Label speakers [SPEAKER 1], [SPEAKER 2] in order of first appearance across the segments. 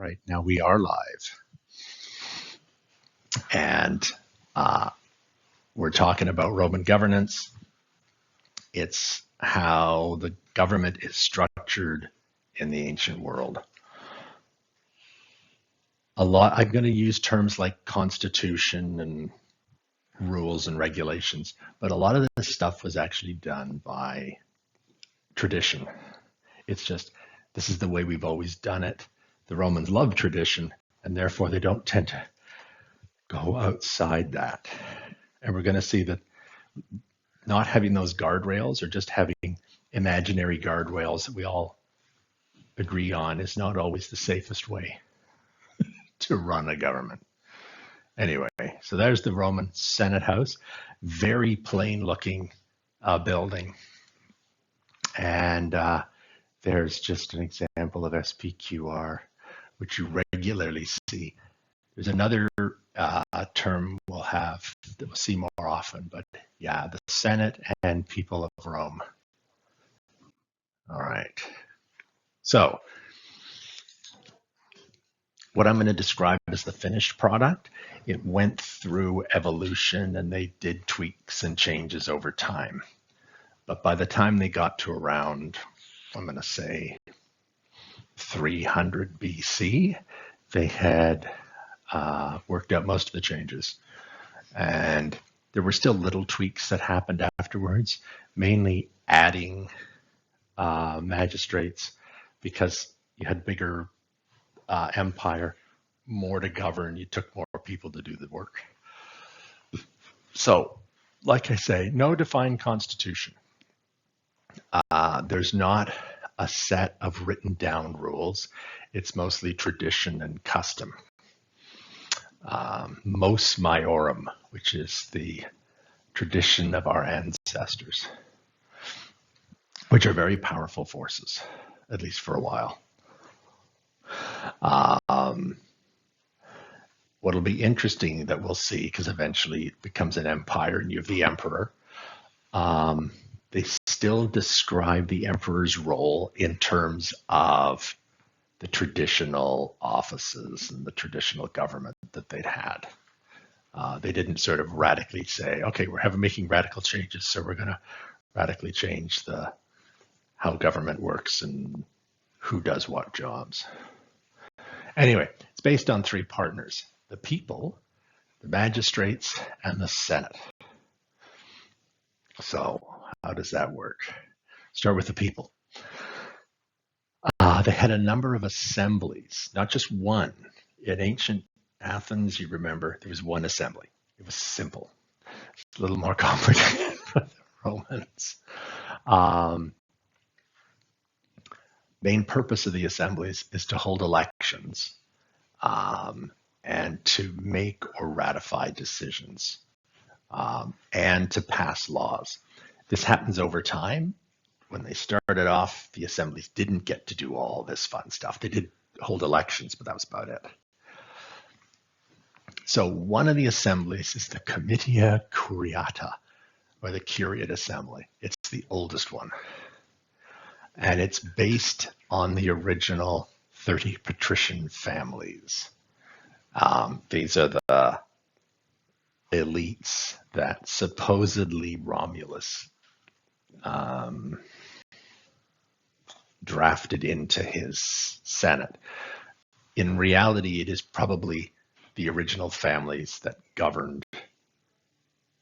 [SPEAKER 1] right, now we are live. And we're talking about Roman governance. It's how the government is structured in the ancient world. I'm going to use terms like constitution and rules and regulations, but a lot of this stuff was actually done by tradition. It's just, this is the way we've always done it. The Romans love tradition, and therefore they don't tend to go outside that. And we're going to see that not having those guardrails or just having imaginary guardrails that we all agree on is not always the safest way to run a government. Anyway, so there's the Roman Senate House, very plain looking building. And there's just an example of SPQR, which you regularly see. There's another term we'll have that we'll see more often, but yeah, the Senate and people of Rome. All right. So what I'm going to describe as the finished product, it went through evolution and they did tweaks and changes over time. But by the time they got to around, I'm going to say 300 BC, they had worked out most of the changes. And there were still little tweaks that happened afterwards, mainly adding magistrates because you had bigger empire, more to govern, you took more people to do the work. So, like I say, no defined constitution. There's not a set of written down rules. It's mostly tradition and custom. Mos maiorum, which is the tradition of our ancestors, which are very powerful forces, at least for a while. What'll be interesting that we'll see, because eventually it becomes an empire and you have the emperor, they still describe the emperor's role in terms of the traditional offices and the traditional government that they'd had. They didn't sort of radically say, okay, we're making radical changes, so we're going to radically change how government works and who does what jobs. Anyway, it's based on three partners: the people, the magistrates, and the Senate. So how does that work? Start with the people. They had a number of assemblies, not just one. In ancient Athens, you remember, there was one assembly. It was simple. It's a little more complicated for the Romans. Main purpose of the assemblies is to hold elections and to make or ratify decisions and to pass laws. This happens over time. When they started off, the assemblies didn't get to do all this fun stuff. They did hold elections, but that was about it. So one of the assemblies is the Comitia Curiata, or the Curiate Assembly. It's the oldest one. And it's based on the original 30 patrician families. These are the elites that supposedly Romulus drafted into his Senate. In reality, it is probably the original families that governed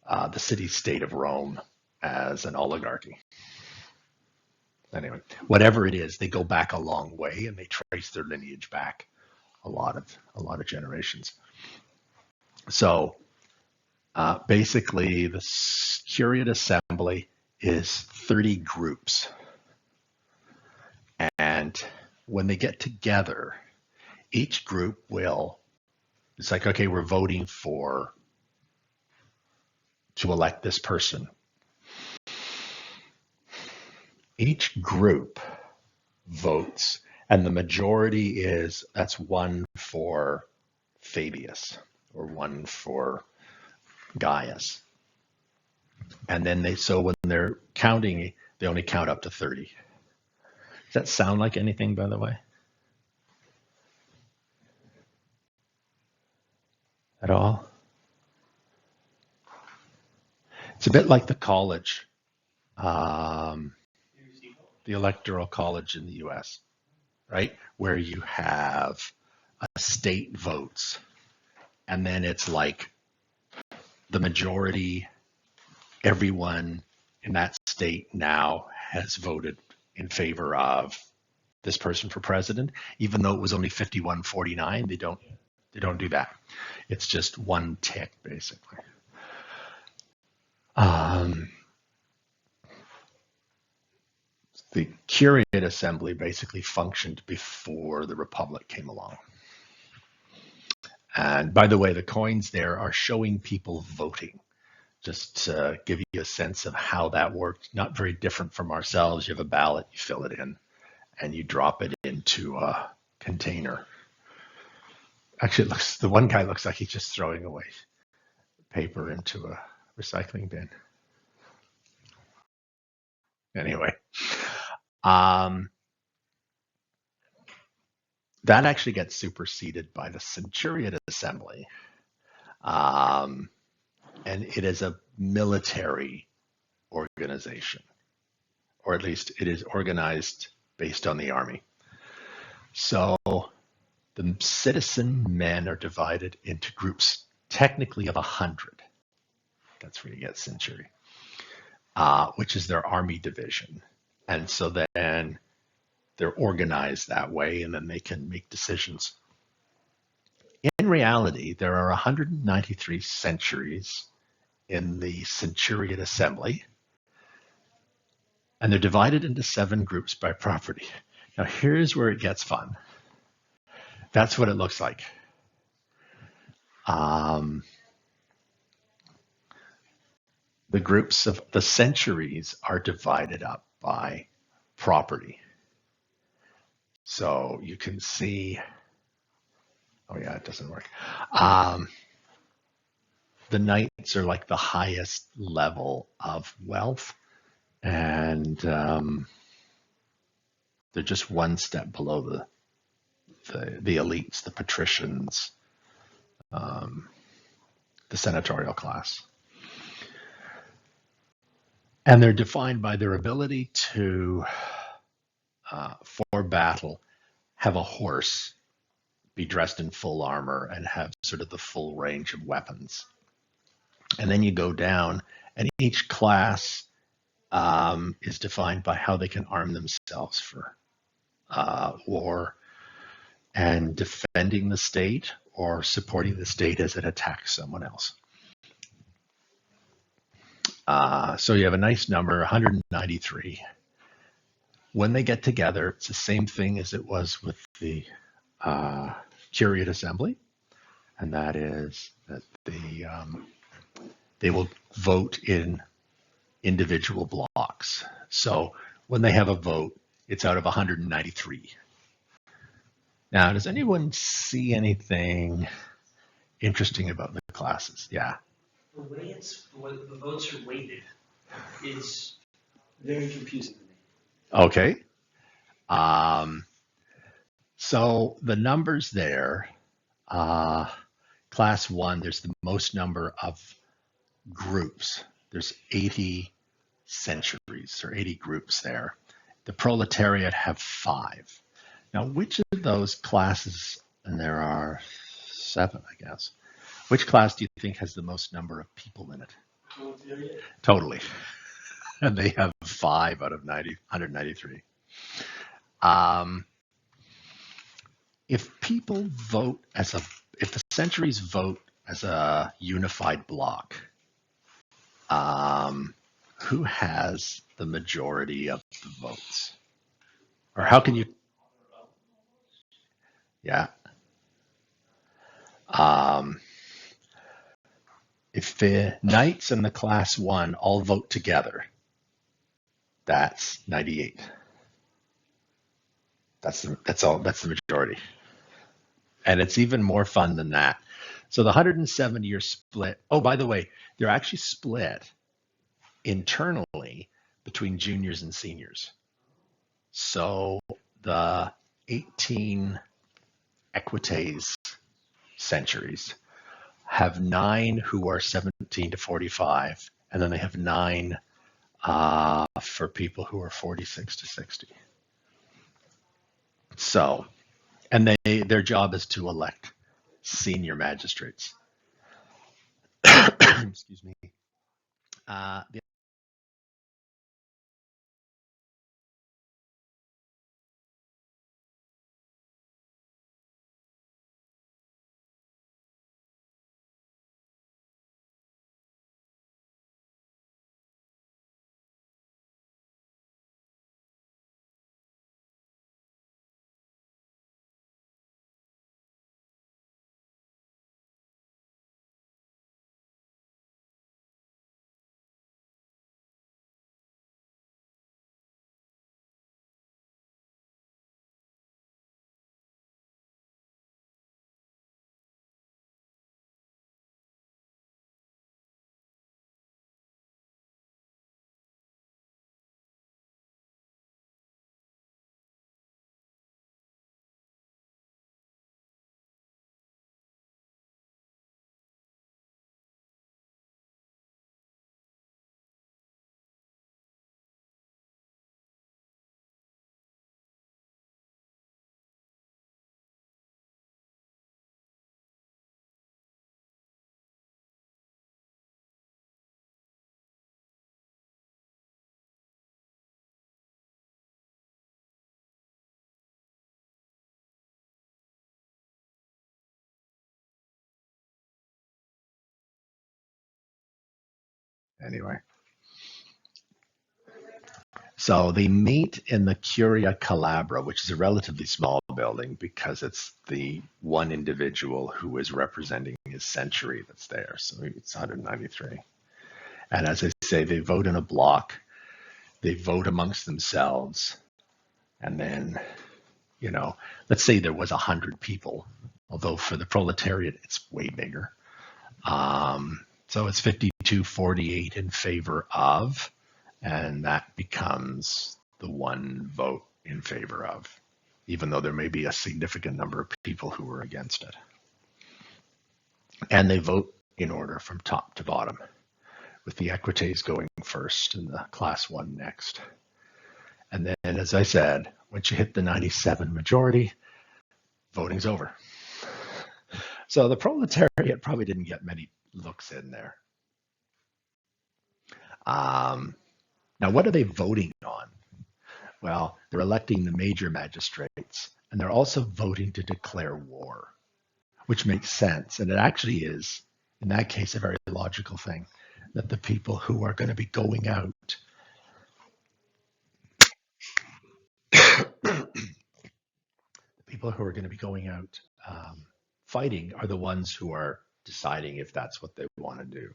[SPEAKER 1] the city-state of Rome as an oligarchy. Anyway, whatever it is, they go back a long way and they trace their lineage back a lot of generations. So basically, the Curiate Assembly is 30 groups. And when they get together, each group it's like, okay, we're voting to elect this person. Each group votes, and the majority that's one for Fabius or one for Gaius. And then when they're counting, they only count up to 30. Does that sound like anything, by the way? at all? It's a bit like the college, um, the electoral college in the US, right? Where you have state votes, and then it's like the majority, everyone in that state now has voted in favor of this person for president, even though it was only 51-49. They don't do that. It's just one tick, basically. Um, the Curate Assembly basically functioned before the Republic came along. And by the way, the coins there are showing people voting, just to give you a sense of how that worked. Not very different from ourselves. You have a ballot, you fill it in, and you drop it into a container. Actually, the one guy looks like he's just throwing away paper into a recycling bin. Anyway, that actually gets superseded by the Centuriate Assembly. And it is a military organization, or at least it is organized based on the army. So the citizen men are divided into groups, technically of 100. That's where you get century, which is their army division. And so then they're organized that way, and then they can make decisions. In reality, there are 193 centuries in the Centuriate Assembly, and they're divided into 7 groups by property. Now, here's where it gets fun. That's what it looks like. The groups of the centuries are divided up by property. So you can see, oh yeah, it doesn't work. The knights are like the highest level of wealth, and they're just one step below the elites, the patricians, the senatorial class. And they're defined by their ability to, for battle, have a horse, be dressed in full armor, and have sort of the full range of weapons. And then you go down, and each class is defined by how they can arm themselves for war and defending the state or supporting the state as it attacks someone else. So you have a nice number, 193. When they get together, it's the same thing as it was with the Curate Assembly, and that is that they will vote in individual blocks. So when they have a vote, it's out of 193. Now, does anyone see anything interesting about the classes? Yeah.
[SPEAKER 2] The way the votes are weighted is very confusing to me.
[SPEAKER 1] Okay. So the numbers there, class 1, there's the most number of groups. There's 80 centuries or 80 groups there. The proletariat have 5. Now, which of those classes, and there are 7, I guess, which class do you think has the most number of people in it?
[SPEAKER 2] Proletariat.
[SPEAKER 1] Totally. And they have 5 out of 193. If people vote if the centuries vote as a unified bloc, who has the majority of the votes? Or how can you? Yeah. If the knights and the class 1 all vote together, that's 98. That's the majority. And it's even more fun than that. So the 170 are split. Oh, by the way, they're actually split internally between juniors and seniors. So the 18 equites centuries have 9 who are 17 to 45, and then they have 9 for people who are 46 to 60. So, and their job is to elect senior magistrates. Excuse me. The Anyway, so they meet in the Curia Calabra, which is a relatively small building because it's the one individual who is representing his century that's there. So it's 193. And as I say, they vote in a block. They vote amongst themselves. And then, let's say there was 100 people, although for the proletariat, it's way bigger. So it's 52-48 in favor of, and that becomes the one vote in favor of, even though there may be a significant number of people who are against it. And they vote in order from top to bottom, with the equites going first and the class 1 next. And then, as I said, once you hit the 97 majority, voting's over. So the proletariat probably didn't get many looks in there. Now, what are they voting on? Well, they're electing the major magistrates, and they're also voting to declare war, which makes sense. And it actually is, in that case, a very logical thing, that the people who are going to be going out fighting are the ones who are deciding if that's what they want to do.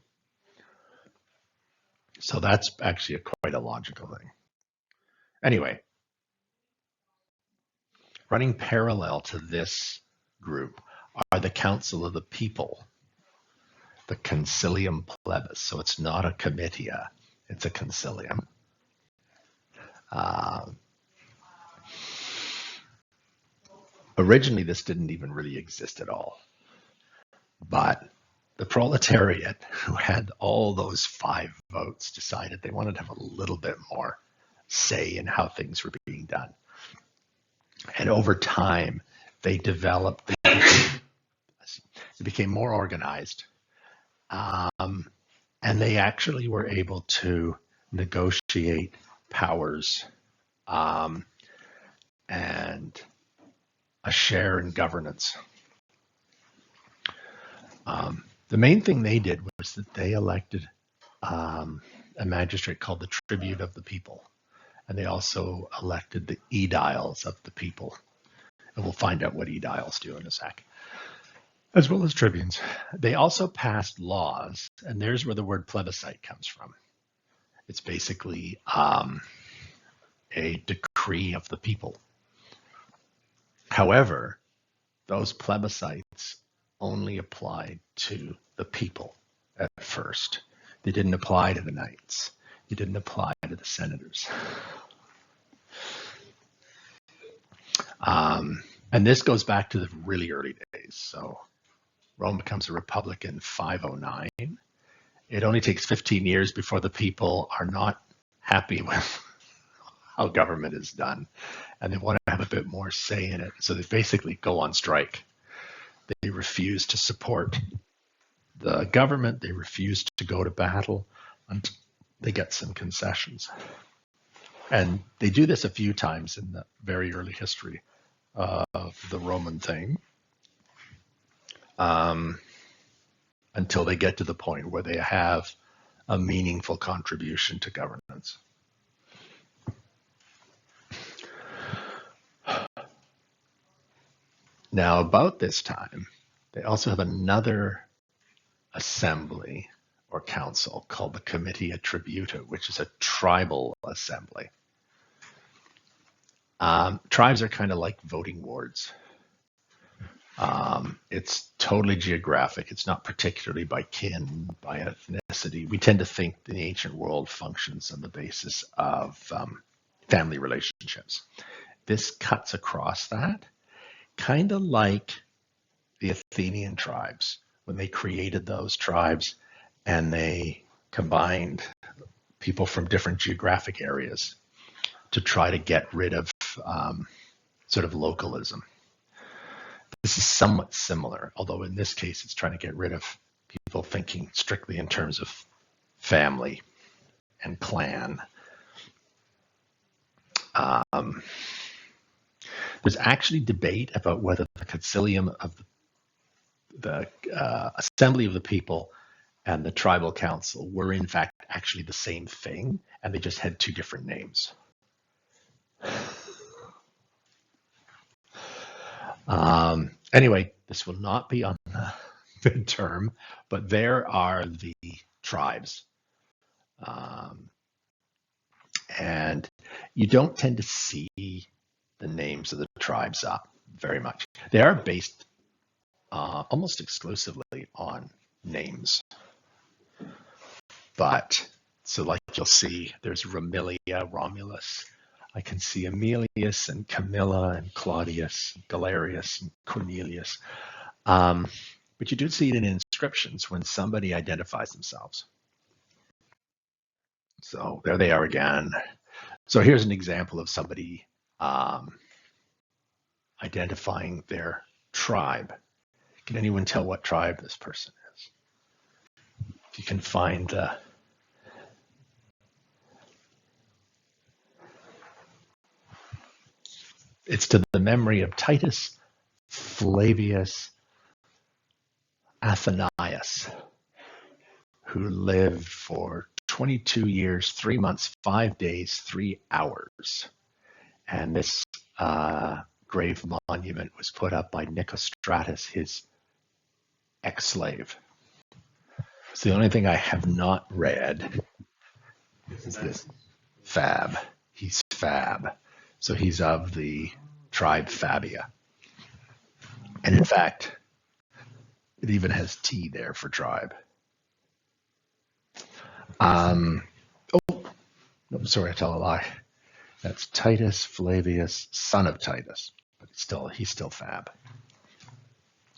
[SPEAKER 1] So that's actually quite a logical thing. Anyway, running parallel to this group are the Council of the People, the Concilium Plebis. So it's not a comitia, it's a concilium. Originally, this didn't even really exist at all. But the proletariat, who had all those 5 votes, decided they wanted to have a little bit more say in how things were being done. And over time, they developed, they became more organized. And they actually were able to negotiate powers and a share in governance. The main thing they did was that they elected a magistrate called the Tribune of the People. And they also elected the Aediles of the people. And we'll find out what Aediles do in a sec. As well as tribunes. They also passed laws, and there's where the word plebiscite comes from. It's basically a decree of the people. However, those plebiscites only applied to the people at first. They didn't apply to the knights. They didn't apply to the senators. And this goes back to the really early days. So Rome becomes a republic in 509. It only takes 15 years before the people are not happy with how government is done, and they want to have a bit more say in it. So they basically go on strike. They refuse to support the government. They refuse to go to battle until they get some concessions. And they do this a few times in the very early history of the Roman thing, until they get to the point where they have a meaningful contribution to governance. Now, about this time, they also have another assembly or council called the Comitia Tributa, which is a tribal assembly. Tribes are kind of like voting wards. It's totally geographic. It's not particularly by kin, by ethnicity. We tend to think the ancient world functions on the basis of family relationships. This cuts across that, kind of like the Athenian tribes when they created those tribes and they combined people from different geographic areas to try to get rid of sort of localism. This is somewhat similar, although in this case it's trying to get rid of people thinking strictly in terms of family and clan. There's actually debate about whether the concilium of the assembly of the people and the tribal council were in fact actually the same thing, and they just had two different names. Anyway, this will not be on the midterm, but there are the tribes. And you don't tend to see the names of the tribes up very much. They are based almost exclusively on names. But, so like you'll see, there's Ramilia, Romulus. I can see Emilius and Camilla and Claudius, Galerius and Cornelius. But you do see it in inscriptions when somebody identifies themselves. So there they are again. So here's an example of somebody identifying their tribe. Can anyone tell what tribe this person is? If you can find it's to the memory of Titus Flavius Athenius, who lived for 22 years, 3 months, 5 days, 3 hours. And this grave monument was put up by Nicostratus, his ex-slave. So the only thing I have not read is this Fab. He's Fab. So he's of the tribe Fabia. And in fact, it even has T there for tribe. Oh, no, sorry, I tell a lie. That's Titus Flavius, son of Titus, but he's still Fab.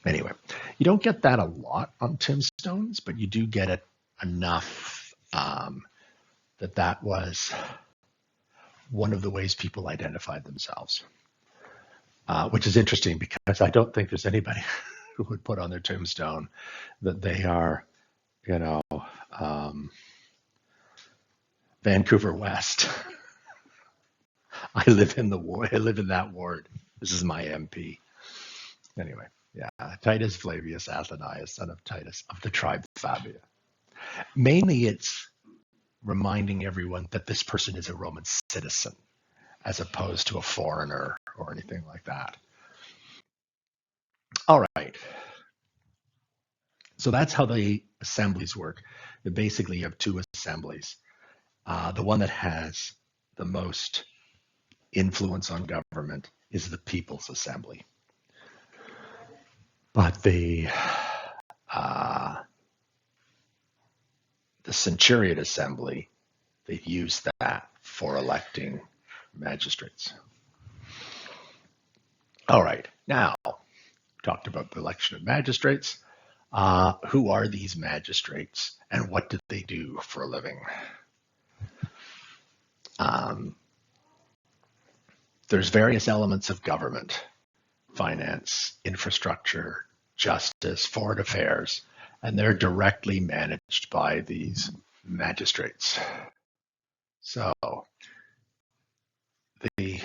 [SPEAKER 1] Anyway, you don't get that a lot on tombstones, but you do get it enough that was one of the ways people identified themselves, which is interesting because I don't think there's anybody who would put on their tombstone that they are, Vancouver West. I live in that ward. This is my MP. Anyway, yeah, Titus Flavius Athenius, son of Titus, of the tribe Fabia. Mainly it's reminding everyone that this person is a Roman citizen as opposed to a foreigner or anything like that. All right. So that's how the assemblies work. They basically have two assemblies. The one that has the most influence on government is the People's Assembly. But the Centuriate Assembly, they use that for electing magistrates. All right, now talked about the election of magistrates. Who are these magistrates and what do they do for a living? Um, there's various elements of government, finance, infrastructure, justice, foreign affairs, and they're directly managed by these magistrates. So the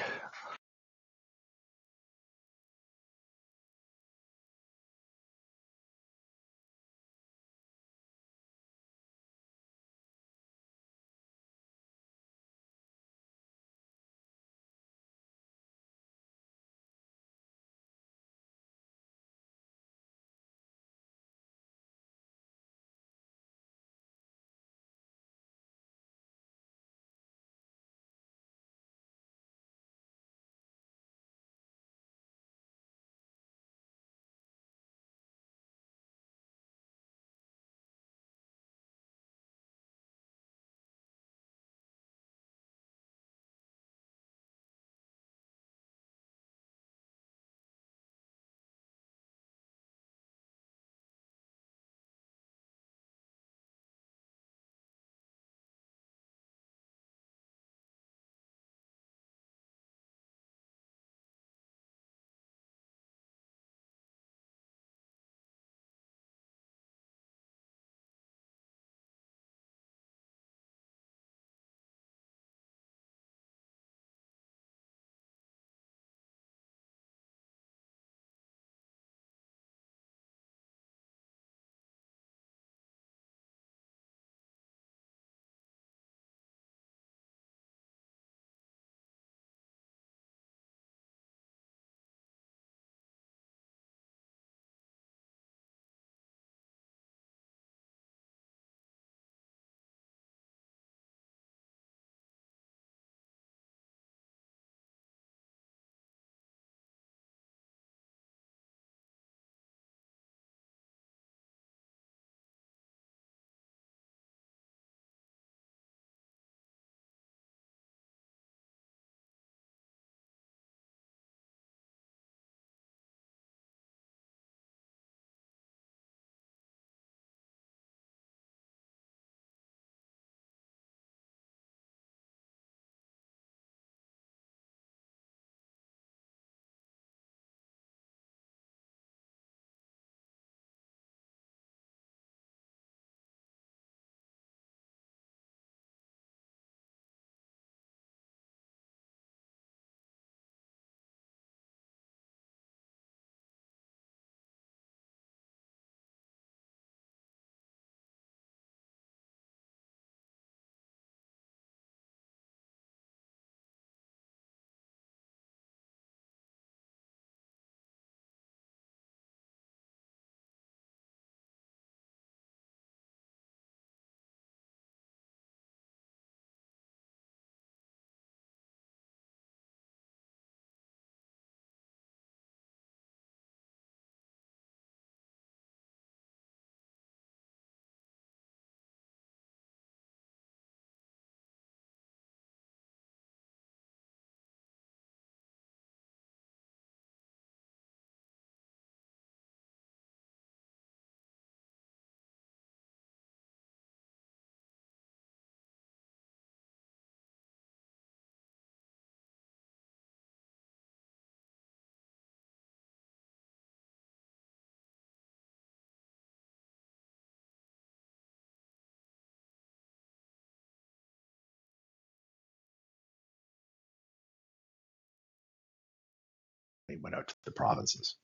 [SPEAKER 1] went out to the provinces.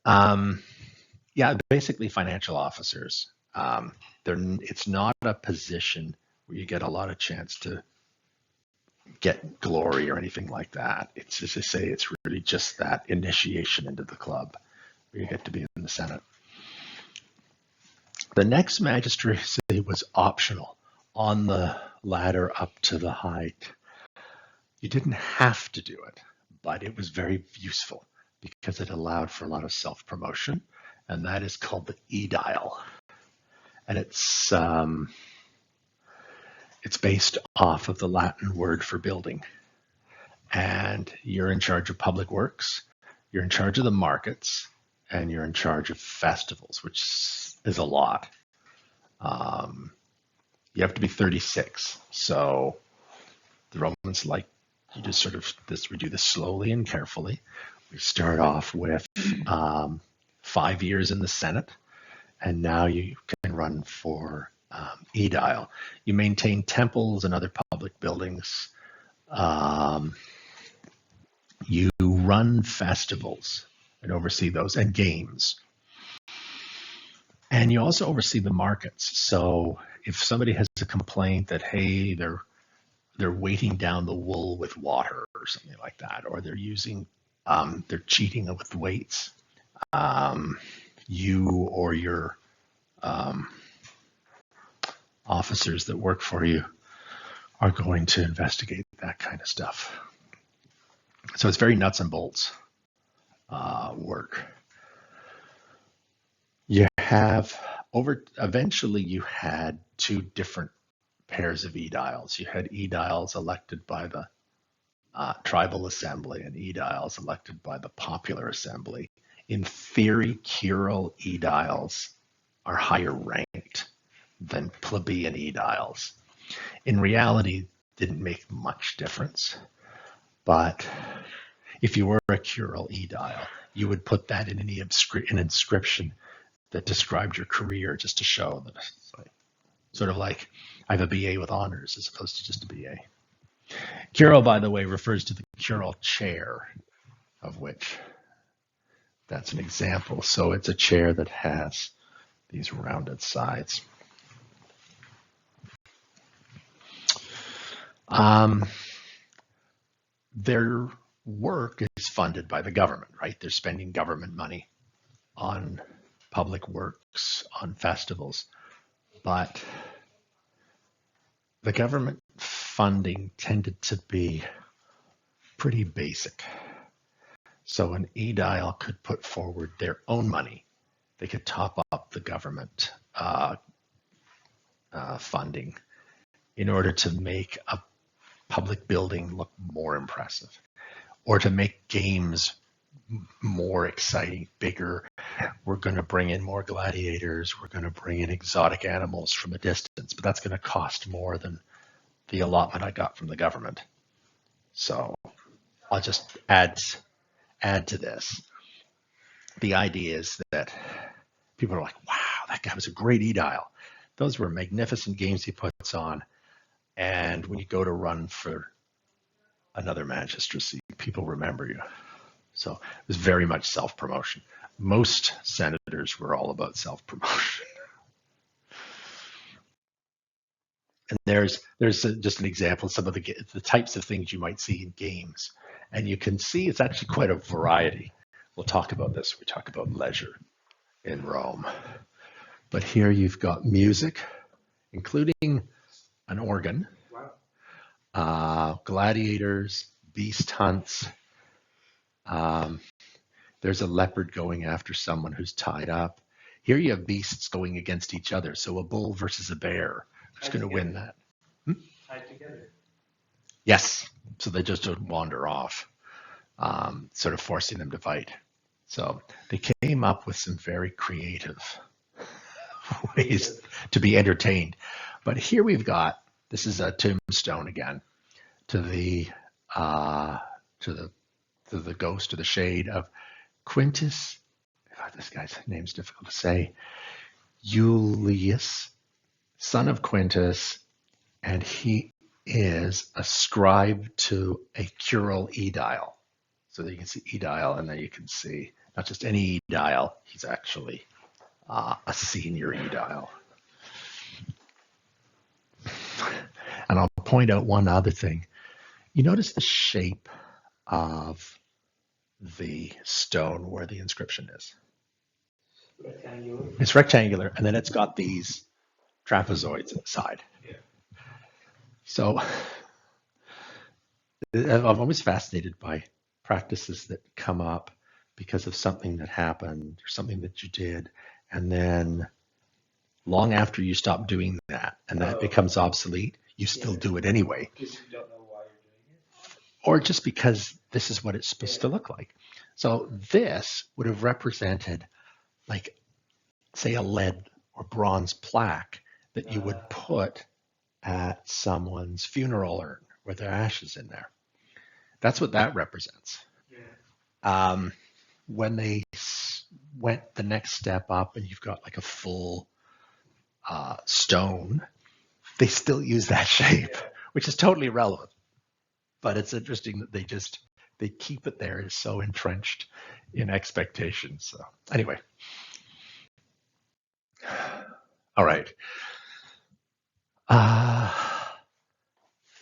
[SPEAKER 1] Um, yeah, basically financial officers. It's not a position where you get a lot of chance to get glory or anything like that. It's just to say it's really just that initiation into the club where you get to be in the Senate. The next magistracy was optional on the ladder up to the height. You didn't have to do it, but it was very useful because it allowed for a lot of self-promotion, and that is called the edile. And it's based off of the Latin word for building. And you're in charge of public works, you're in charge of the markets, and you're in charge of festivals, which is a lot. You have to be 36. So the Romans like you just sort of we do this slowly and carefully. We start off with 5 years in the Senate, and now you can run for aedile. You maintain temples and other public buildings. You run festivals and oversee those and games. And you also oversee the markets. So if somebody has a complaint that, hey, they're weighting down the wool with water or something like that, or they're using, they're cheating with weights, you or your officers that work for you are going to investigate that kind of stuff. So it's very nuts and bolts work. You have eventually you had two different pairs of aediles. You had aediles elected by the tribal assembly and aediles elected by the popular assembly. In theory, curule aediles are higher ranked than plebeian aediles. In reality, didn't make much difference. But if you were a curule aedile, you would put that in an inscription that described your career, just to show that it's like, sort of like I have a BA with honors as opposed to just a BA. Curule, by the way, refers to the curule chair, of which that's an example. So it's a chair that has these rounded sides. Their work is funded by the government, right? They're spending government money on public works, on festivals, but the government funding tended to be pretty basic. So an aedile could put forward their own money. They could top up the government funding in order to make a public building look more impressive, or to make games more exciting, bigger. We're going to bring in more gladiators. We're going to bring in exotic animals from a distance, but that's going to cost more than the allotment I got from the government. So I'll just add to this. The idea is that people are like, wow, that guy was a great aedile. Those were magnificent games he puts on. And when you go to run for another magistracy, people remember you. So it was very much self-promotion. Most senators were all about self-promotion. And there's just an example of some of the types of things you might see in games. And you can see it's actually quite a variety. We'll talk about this when we talk about leisure in Rome. But here you've got music, including an organ, gladiators, beast hunts. There's a leopard going after someone who's tied up. Here you have beasts going against each other. So a bull versus a bear. Who's going to win that?
[SPEAKER 2] Tied together.
[SPEAKER 1] Yes. So they just don't wander off, sort of forcing them to fight. So they came up with some very creative ways to be entertained. But here we've got, this is a tombstone again to the ghost or the shade of Quintus. God, this guy's name's difficult to say. Julius, son of Quintus, and he is ascribed to a curule aedile. So that you can see aedile, and then you can see not just any aedile, he's actually a senior aedile. And I'll point out one other thing. You notice the shape of the stone where the inscription is.
[SPEAKER 2] Rectangular.
[SPEAKER 1] It's rectangular, and then it's got these trapezoids inside.
[SPEAKER 2] Yeah.
[SPEAKER 1] So I'm always fascinated by practices that come up because of something that happened or something that you did, and then long after you stop doing that and that becomes obsolete, you still do it anyway.
[SPEAKER 2] Because you don't know why you're doing it.
[SPEAKER 1] Or just because this is what it's supposed to look like. So this would have represented, like, say, a lead or bronze plaque that you would put at someone's funeral urn with their ashes in there. That's what that represents.
[SPEAKER 2] Yeah.
[SPEAKER 1] When they went the next step up and you've got like a full stone, they still use that shape, which is totally irrelevant. But it's interesting that they keep it there. It's so entrenched in expectations. So anyway, all right. An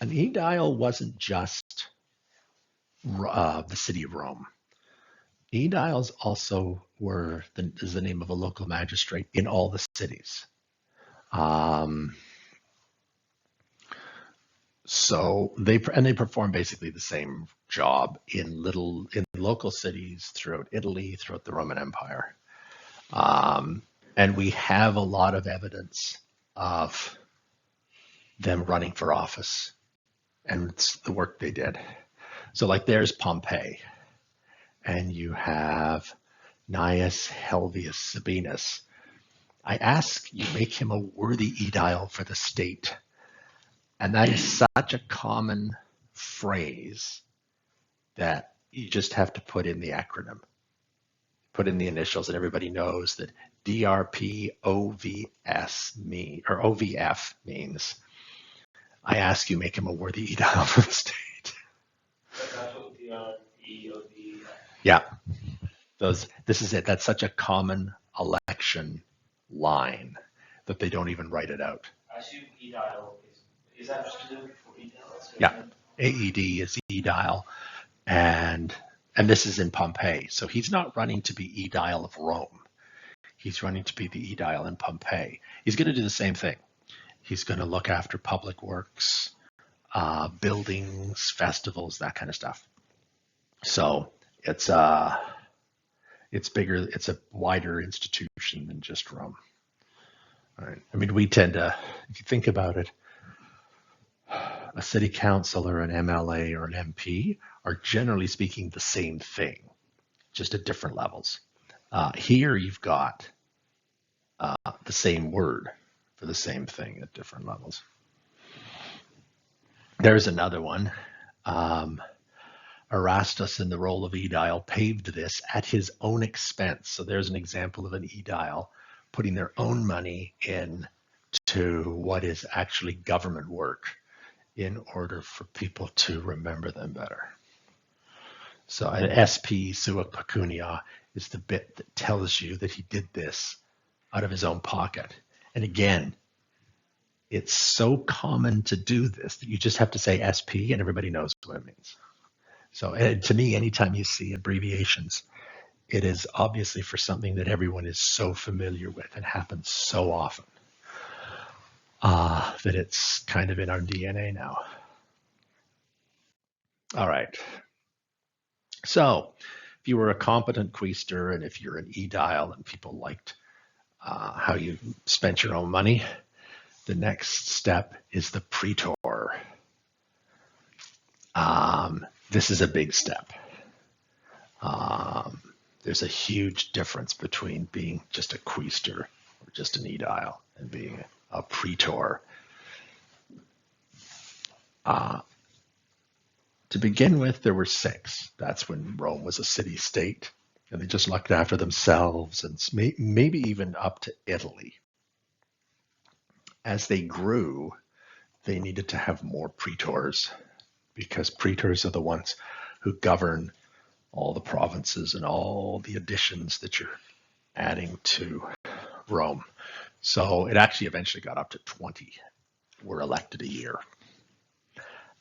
[SPEAKER 1] aedile wasn't just the city of Rome. Aediles also is the name of a local magistrate in all the cities. So they perform basically the same job in local cities throughout Italy, throughout the Roman Empire, and we have a lot of evidence of them running for office and it's the work they did. So, like, there's Pompeii, and you have Gnaeus Helvius Sabinus. I ask you make him a worthy aedile for the state. And that is such a common phrase that you just have to put in the acronym, put in the initials, and everybody knows that OVF means I ask you make him a worthy aedile for the state.
[SPEAKER 2] That's what DRP.
[SPEAKER 1] Yeah, this is it. That's such a common election line that they don't even write it out.
[SPEAKER 2] I assume aedile is that specific for aediles?
[SPEAKER 1] Yeah, AED is aedile, and this is in Pompeii. So he's not running to be aedile of Rome. He's running to be the aedile in Pompeii. He's going to do the same thing. He's going to look after public works, buildings, festivals, that kind of stuff. So it's bigger. It's a wider institution than just Rome. All right. I mean, we tend to, if you think about it, a city council or an MLA or an MP are generally speaking the same thing, just at different levels. Here you've got the same word for the same thing at different levels. There's another one. Erastus, in the role of aedile, paved this at his own expense. So there's an example of an aedile putting their own money in to what is actually government work in order for people to remember them better. So an SP sua pecunia is the bit that tells you that he did this out of his own pocket. And again, it's so common to do this that you just have to say SP and everybody knows what it means. So to me, anytime you see abbreviations, it is obviously for something that everyone is so familiar with and happens so often that it's kind of in our DNA now. All right. So if you were a competent quaestor and if you're an aedile and people liked how you spent your own money, the next step is the praetor. This is a big step. There's a huge difference between being just a quaestor or just an aedile and being a praetor. To begin with, there were 6. That's when Rome was a city-state, and they just looked after themselves and maybe even up to Italy. As they grew, they needed to have more praetors because praetors are the ones who govern all the provinces and all the additions that you're adding to Rome. So it actually eventually got up to 20 were elected a year.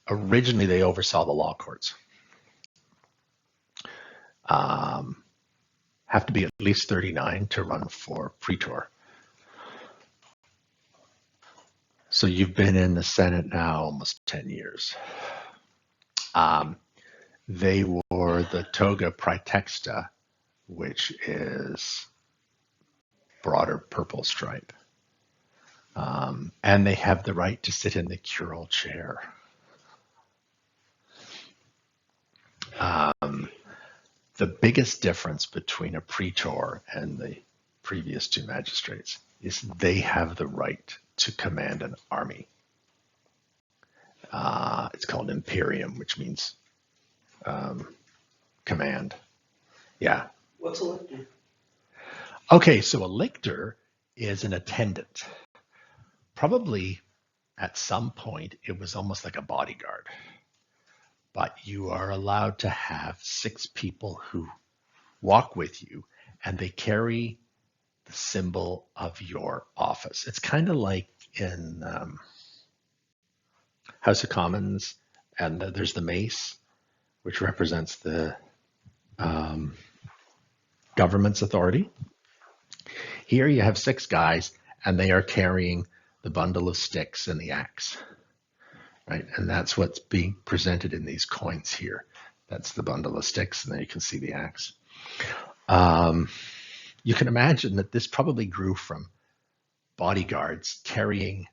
[SPEAKER 1] Originally, they oversaw the law courts. Have to be at least 39 to run for praetor. So you've been in the Senate now almost 10 years. They wore the toga praetexta, which is broader purple stripe. And they have the right to sit in the curule chair. The biggest difference between a praetor and the previous two magistrates is they have the right to command an army. It's called imperium, which means command. Yeah.
[SPEAKER 2] What's a lictor?
[SPEAKER 1] Okay, so a lictor is an attendant. Probably at some point it was almost like a bodyguard. But you are allowed to have 6 people who walk with you, and they carry the symbol of your office. It's kind of like in House of Commons, and there's the mace, which represents the government's authority. Here you have 6 guys, and they are carrying the bundle of sticks and the axe, right? And that's what's being presented in these coins here. That's the bundle of sticks, and then you can see the axe. You can imagine that this probably grew from bodyguards carrying,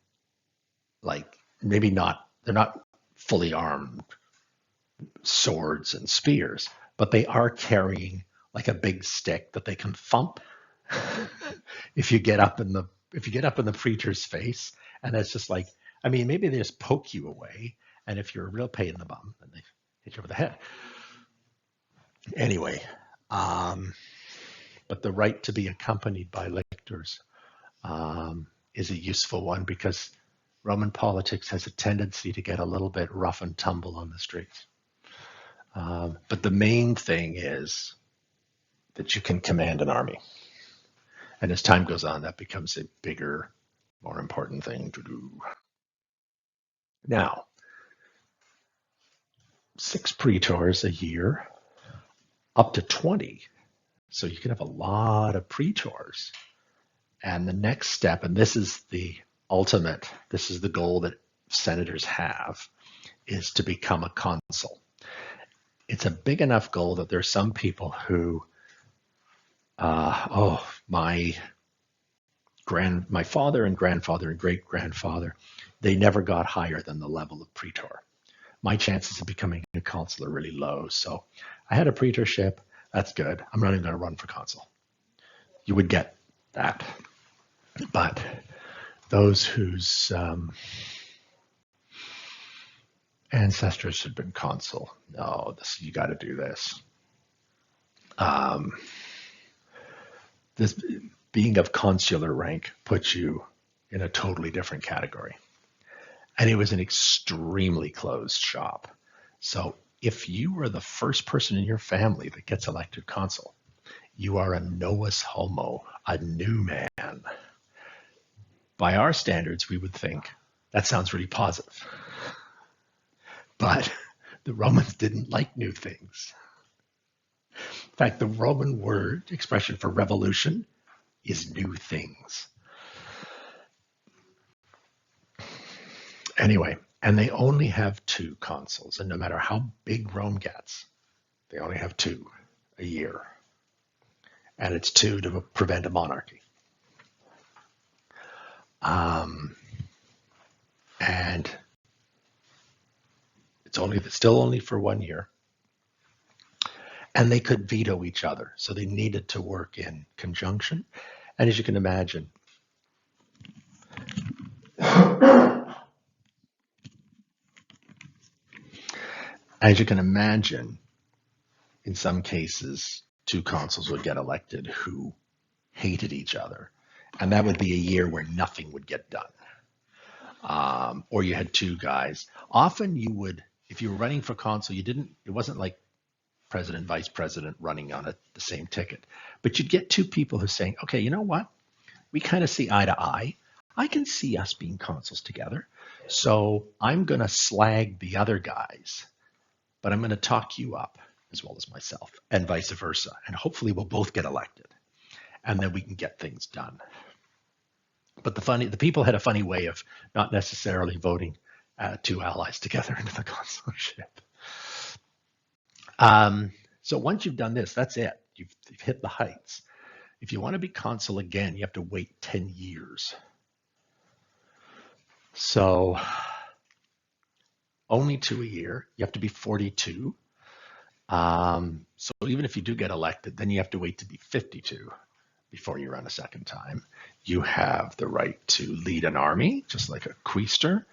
[SPEAKER 1] like, maybe not, they're not fully armed swords and spears, but they are carrying like a big stick that they can thump if you get up in the preacher's face, and it's just like, I mean, maybe they just poke you away, and if you're a real pain in the bum, then they hit you over the head. Anyway, but the right to be accompanied by lictors is a useful one because Roman politics has a tendency to get a little bit rough and tumble on the streets. But the main thing is that you can command an army. And as time goes on, that becomes a bigger, more important thing to do. Now, 6 praetors a year, up to 20. So you can have a lot of praetors. And the next step, and this is the ultimate, this is the goal that senators have, is to become a consul. It's a big enough goal that there's some people who, my father and grandfather and great grandfather, they never got higher than the level of praetor. My chances of becoming a consul are really low. So I had a praetorship. That's good. I'm not even going to run for consul. You would get that. But those whose ancestors had been consul, no, you got to do this. This being of consular rank puts you in a totally different category. And it was an extremely closed shop. So if you were the first person in your family that gets elected consul, you are a novus homo, a new man. By our standards, we would think that sounds really positive. But the Romans didn't like new things. In fact, the Roman word expression for revolution is new things. Anyway, and they only have 2 consuls, and no matter how big Rome gets, they only have 2 a year. And it's 2 to prevent a monarchy. And it's still only for 1 year. And they could veto each other, so they needed to work in conjunction. And as you can imagine, in some cases, 2 consuls would get elected who hated each other. And that would be a year where nothing would get done. Or you had 2 guys. Often you would, if you were running for consul, it wasn't like president, vice president running on the same ticket. But you'd get 2 people who are saying, okay, you know what? We kind of see eye to eye. I can see us being consuls together. So I'm going to slag the other guys, but I'm going to talk you up as well as myself, and vice versa. And hopefully we'll both get elected, and then we can get things done. But the people had a funny way of not necessarily voting 2 allies together into the consulship. So once you've done this, that's it. You've hit the heights. If you want to be consul again, you have to wait 10 years. So only 2 a year. You have to be 42. So even if you do get elected, then you have to wait to be 52 before you run a second time. You have the right to lead an army, just like a quaestor.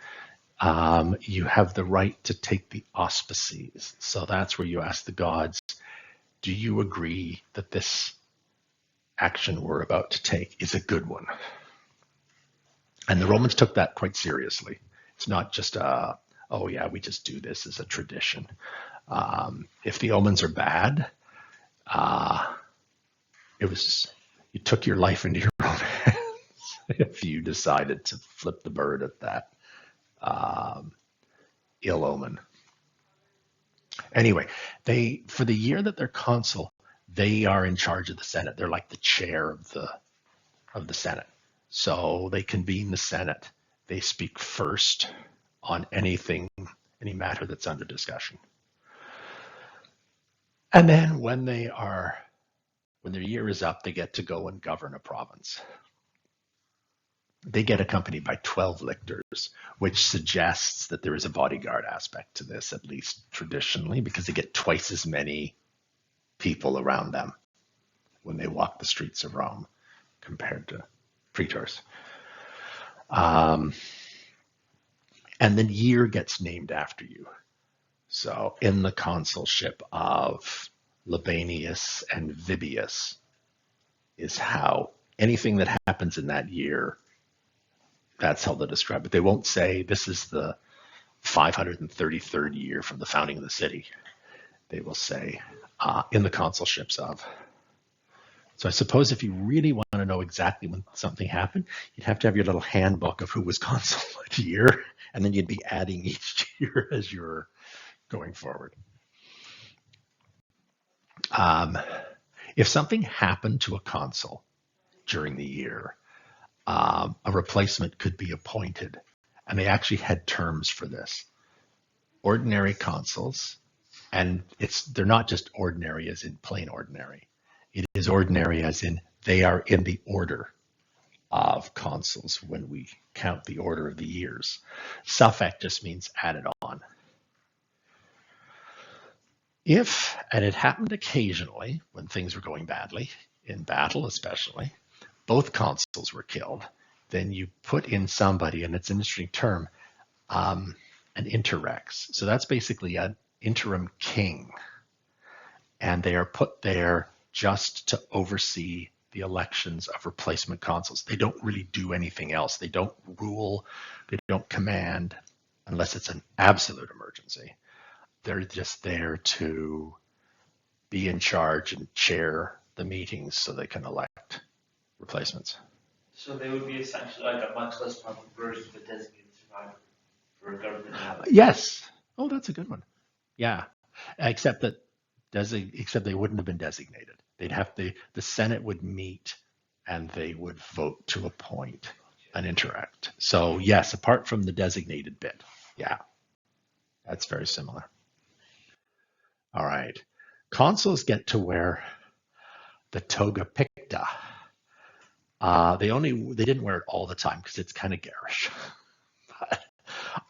[SPEAKER 1] You have the right to take the auspices. So that's where you ask the gods, do you agree that this action we're about to take is a good one? And the Romans took that quite seriously. It's not just oh yeah, we just do this as a tradition. If the omens are bad, it was you took your life into your own hands if you decided to flip the bird at that ill omen. Anyway, they for the year that they're consul, they are in charge of the Senate. They're like the chair of the Senate. So they convene the Senate. They speak first on anything, any matter that's under discussion. And then when their year is up, they get to go and govern a province. They get accompanied by 12 lictors, which suggests that there is a bodyguard aspect to this, at least traditionally, because they get twice as many people around them when they walk the streets of Rome compared to praetors. And the year gets named after you. So in the consulship of Libanius and Vibius is how anything that happens in that year, that's how they describe it. They won't say this is the 533rd year from the founding of the city. They will say in the consulships of. So I suppose if you really want to know exactly when something happened, you'd have to have your little handbook of who was consul what year, and then you'd be adding each year as you're going forward. If something happened to a consul during the year, a replacement could be appointed, and they actually had terms for this. Ordinary consuls, and they're not just ordinary as in plain ordinary. It is ordinary as in they are in the order of consuls when we count the order of the years. Suffect just means added on. If, and it happened occasionally when things were going badly, in battle especially, both consuls were killed, then you put in somebody, and it's an interesting term, an interrex. So that's basically an interim king. And they are put there just to oversee the elections of replacement consuls. They don't really do anything else. They don't rule, they don't command, unless it's an absolute emergency. They're just there to be in charge and chair the meetings so they can elect replacements.
[SPEAKER 2] So they would be essentially like a much less powerful version of a designated survivor for a government.
[SPEAKER 1] Yes. Oh, that's a good one. Yeah. Except they wouldn't have been designated. The Senate would meet and they would vote to appoint an interact. So yes, apart from the designated bit. Yeah. That's very similar. All right. Consuls get to wear the toga picta. They didn't wear it all the time because it's kind of garish. But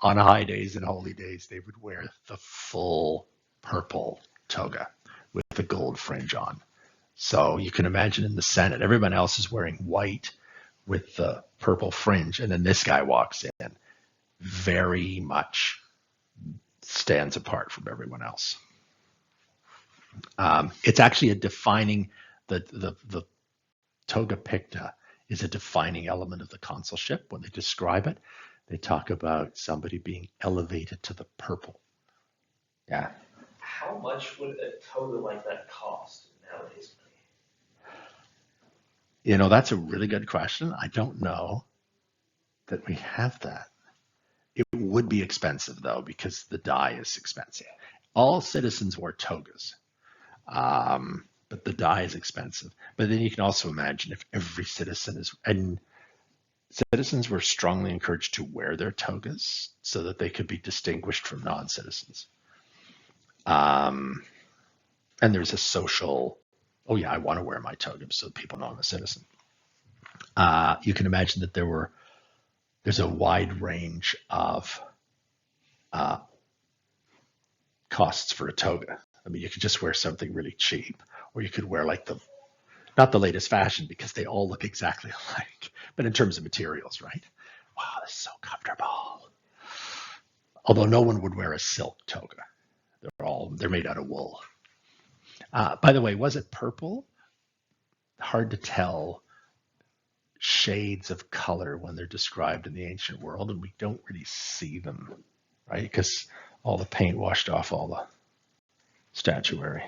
[SPEAKER 1] on high days and holy days, they would wear the full purple toga with the gold fringe on. So you can imagine in the Senate, everyone else is wearing white with the purple fringe, and then this guy walks in, very much stands apart from everyone else. It's actually a defining, the toga picta is a defining element of the consulship. When they describe it, they talk about somebody being elevated to the purple. Yeah.
[SPEAKER 2] How much would a toga like that cost nowadays?
[SPEAKER 1] That's a really good question. I don't know that we have that. It would be expensive though, because the dye is expensive. All citizens wore togas, but the dye is expensive. But then you can also imagine if every citizen and citizens were strongly encouraged to wear their togas so that they could be distinguished from non-citizens. And there's a social, oh yeah, I want to wear my toga so people know I'm a citizen. You can imagine that there's a wide range of costs for a toga. I mean, you could just wear something really cheap, or you could wear like not the latest fashion because they all look exactly alike, but in terms of materials, right? Wow, this is so comfortable. Although no one would wear a silk toga. They're made out of wool. By the way, was it purple? Hard to tell shades of color when they're described in the ancient world, and we don't really see them, right? Because all the paint washed off all the statuary.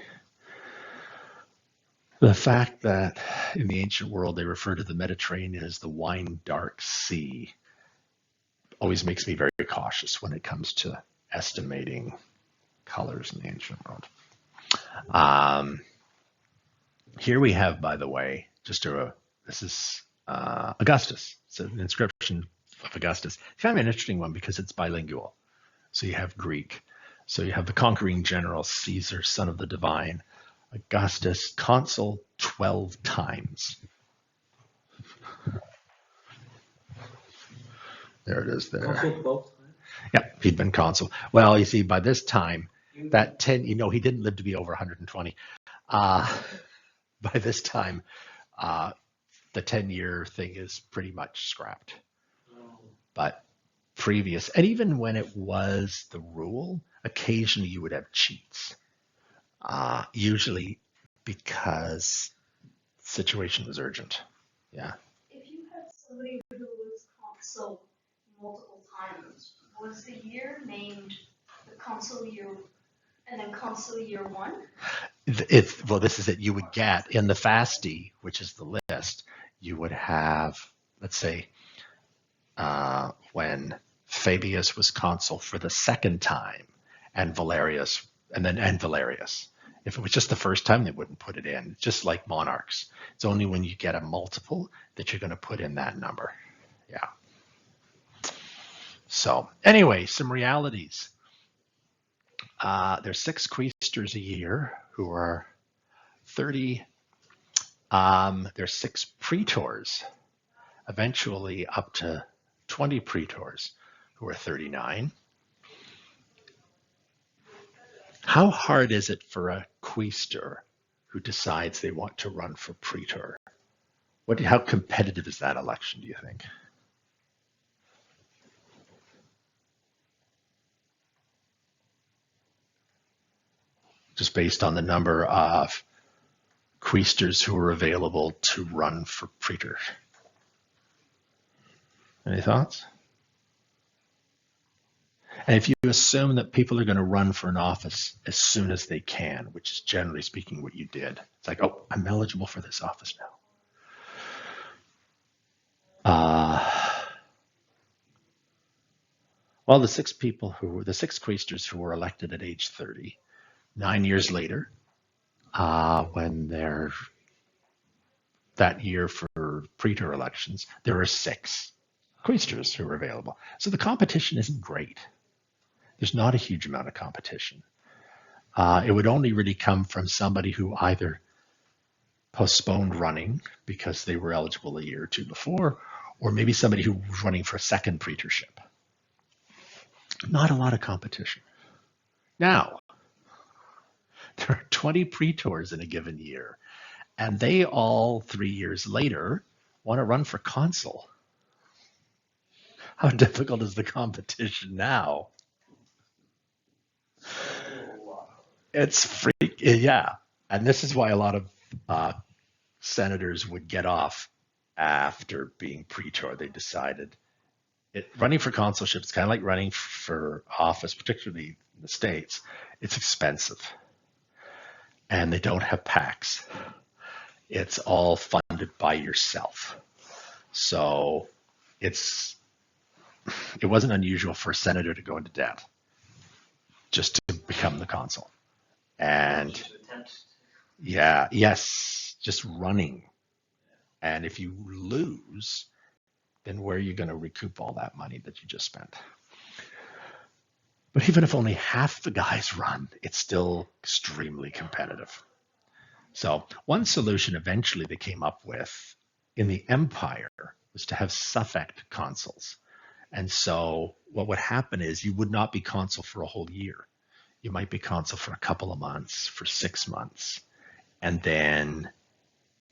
[SPEAKER 1] The fact that in the ancient world they refer to the Mediterranean as the wine dark sea always makes me very cautious when it comes to estimating colors in the ancient world. Here we have, by the way, this is Augustus. It's an inscription of Augustus. It's kind of an interesting one because it's bilingual. So you have Greek. So you have the conquering general Caesar, son of the divine, Augustus, consul 12 times. There it is there.
[SPEAKER 2] Consul 12 times?
[SPEAKER 1] Yeah, he'd been consul. Well, you see, by this time, that 10, he didn't live to be over 120. By this time, the 10-year thing is pretty much scrapped. But previous, and even when it was the rule, occasionally you would have cheats. Usually because the situation was urgent. Yeah.
[SPEAKER 3] If you had somebody who was consul multiple times, was the year named the consul year and then consul year 1?
[SPEAKER 1] Well, this is it. You would get in the Fasti, which is the list, you would have, let's say, when Fabius was consul for the second time, and Valerius. If it was just the first time, they wouldn't put it in. Just like monarchs, it's only when you get a multiple that you're going to put in that number. Yeah. So anyway, some realities. There's 6 quaestors a year who are 30. There's 6 praetors, eventually up to 20 praetors who are 39. How hard is it for a quaestor who decides they want to run for praetor? How competitive is that election, do you think? Just based on the number of quaestors who are available to run for praetor. Any thoughts? And if you assume that people are going to run for an office as soon as they can, which is generally speaking what you did, it's like, oh, I'm eligible for this office now. Well, the 6 quaestors who were elected at age 30, 9 years later, when they're that year for praetor elections, there are 6 quaestors who are available. So the competition isn't great. There's not a huge amount of competition. It would only really come from somebody who either postponed running because they were eligible a year or 2 before, or maybe somebody who was running for a second praetorship. Not a lot of competition. Now, there are 20 praetors in a given year, and they all 3 years later want to run for consul. How difficult is the competition now? It's yeah. And this is why a lot of senators would get off after being praetor. They decided running for consulship is kind of like running for office, particularly in the States. It's expensive. And they don't have PACs. It's all funded by yourself. So it wasn't unusual for a senator to go into debt just to become the consul. And just running. And if you lose, then where are you going to recoup all that money that you just spent? But even if only half the guys run, it's still extremely competitive. So one solution eventually they came up with in the empire was to have suffect consuls. And so what would happen is you would not be consul for a whole year. You might be consul for a couple of months, for 6 months, and then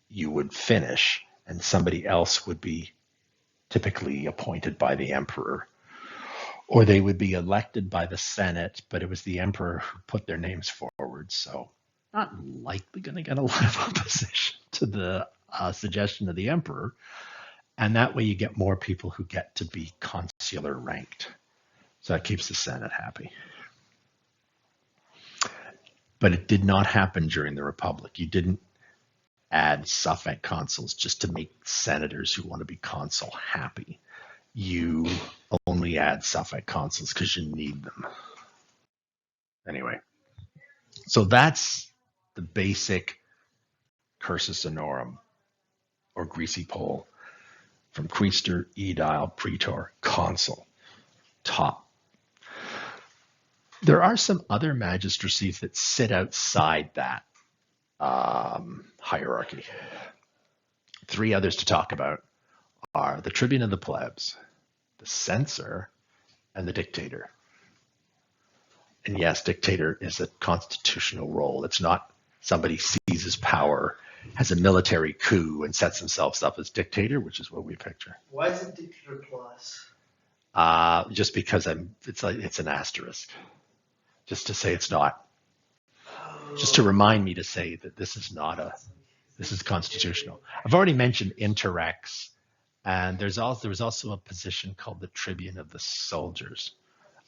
[SPEAKER 1] you would finish, and somebody else would be typically appointed by the emperor, or they would be elected by the Senate, but it was the emperor who put their names forward. So not likely going to get a lot of opposition to the suggestion of the emperor. And that way you get more people who get to be consular ranked. So that keeps the Senate happy. But it did not happen during the Republic. You didn't add suffect consuls just to make senators who want to be consul happy. You only add suffect consuls because you need them. Anyway, so that's the basic cursus honorum, or greasy pole, from quaestor, aedile, praetor, consul, top. There are some other magistracies that sit outside that hierarchy. 3 others to talk about are the tribune of the plebs, the censor, and the dictator. And yes, dictator is a constitutional role. It's not somebody seizes power, has a military coup, and sets themselves up as dictator, which is what we picture.
[SPEAKER 2] Why is it dictator plus?
[SPEAKER 1] Just because it's an asterisk, just to say it's not, just to remind me to say that this is constitutional. I've already mentioned interrex, and there was also a position called the tribune of the soldiers,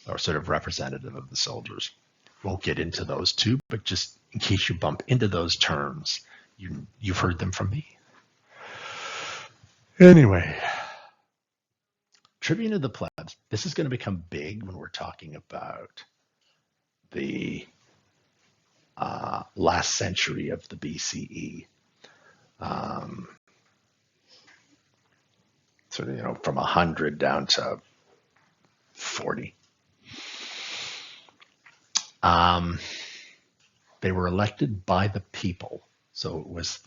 [SPEAKER 1] or sort of representative of the soldiers. Won't get into those two, but just in case you bump into those terms, you've heard them from me. Anyway, tribune of the plebs. This is going to become big when we're talking about the last century of the BCE. Sort of, from 100 down to 40. They were elected by the people. So it was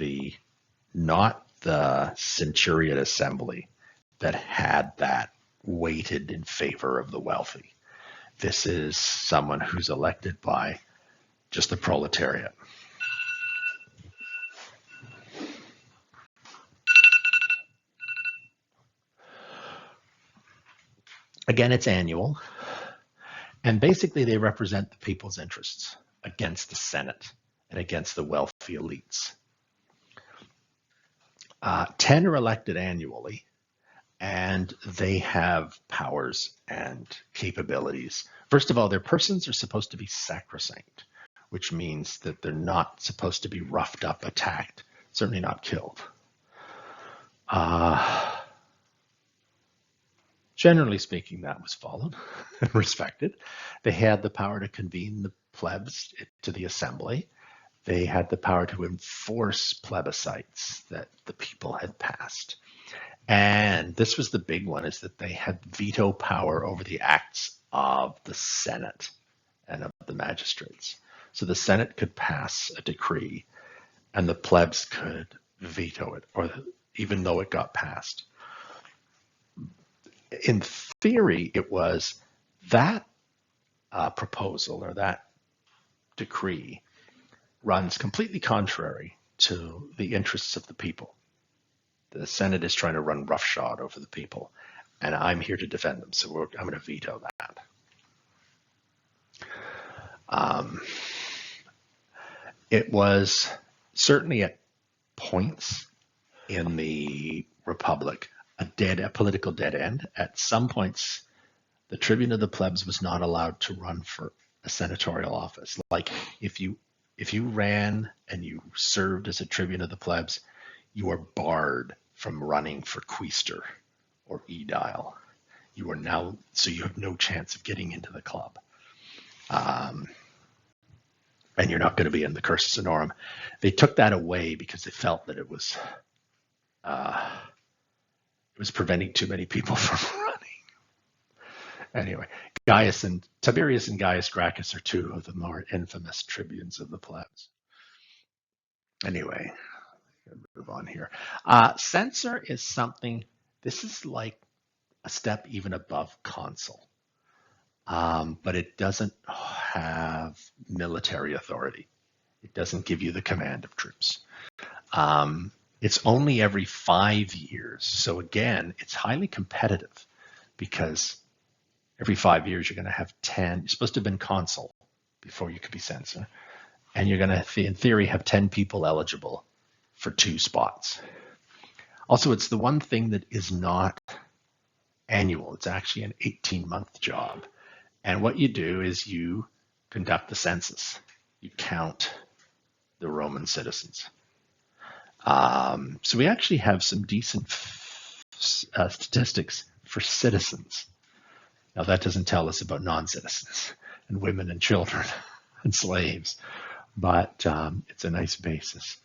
[SPEAKER 1] not the centuriate assembly that had that weighted in favor of the wealthy. This is someone who's elected by just the proletariat. Again, it's annual. And basically they represent the people's interests against the Senate and against the wealthy elites. 10 are elected annually, and they have powers and capabilities. First of all, their persons are supposed to be sacrosanct, which means that they're not supposed to be roughed up, attacked, certainly not killed. Generally speaking, that was followed and respected. They had the power to convene the plebs to the assembly. They had the power to enforce plebiscites that the people had passed. And this was the big one, is that they had veto power over the acts of the Senate and of the magistrates. So the Senate could pass a decree and the plebs could veto it, or even though it got passed. In theory, it was that proposal or that decree runs completely contrary to the interests of the people. The Senate is trying to run roughshod over the people, and I'm here to defend them, so I'm going to veto that. It was certainly at points in the Republic a political dead end. At some points, the tribune of the plebs was not allowed to run for a senatorial office. Like if you ran and you served as a tribune of the plebs, you are barred from running for quaestor or aedile. So you have no chance of getting into the club. And you're not going to be in the cursus honorum. They took that away because they felt that it was preventing too many people from running. Anyway, Tiberius and Gaius Gracchus are 2 of the more infamous tribunes of the plebs. Anyway, move on here. Censor is something, this is like a step even above consul. but it doesn't have military authority. It doesn't give you the command of troops. It's only every 5 years. So again, it's highly competitive because every 5 years you're going to have 10. You're supposed to have been consul before you could be censor. And you're going to, in theory, have 10 people eligible for 2 spots. Also, it's the one thing that is not annual. It's actually an 18-month job. And what you do is you conduct the census. You count the Roman citizens. So we actually have some decent statistics for citizens. Now, that doesn't tell us about non-citizens and women and children and slaves, but it's a nice basis.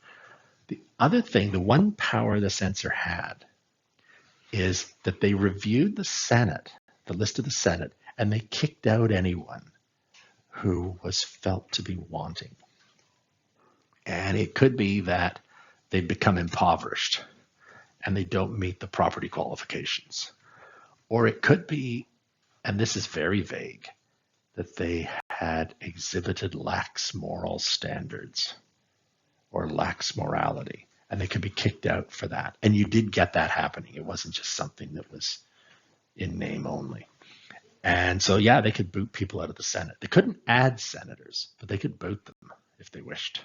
[SPEAKER 1] The other thing, the one power the censor had, is that they reviewed the Senate, the list of the Senate, and they kicked out anyone who was felt to be wanting. And it could be that they become impoverished and they don't meet the property qualifications. Or it could be, and this is very vague, that they had exhibited lax moral standards or lax morality, and they could be kicked out for that. And you did get that happening. It wasn't just something that was in name only. And so, yeah, they could boot people out of the Senate. They couldn't add senators, but they could boot them if they wished.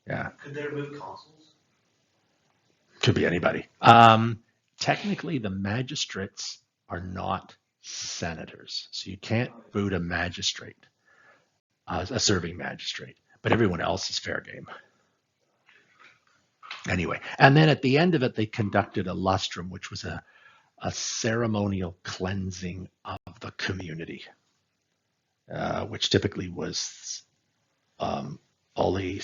[SPEAKER 1] Yeah.
[SPEAKER 2] Could they remove consuls?
[SPEAKER 1] Could be anybody. Technically, the magistrates are not senators, so you can't boot a magistrate, a serving magistrate, but everyone else is fair game. Anyway, and then at the end of it, they conducted a lustrum, which was a ceremonial cleansing of the community, which typically was all the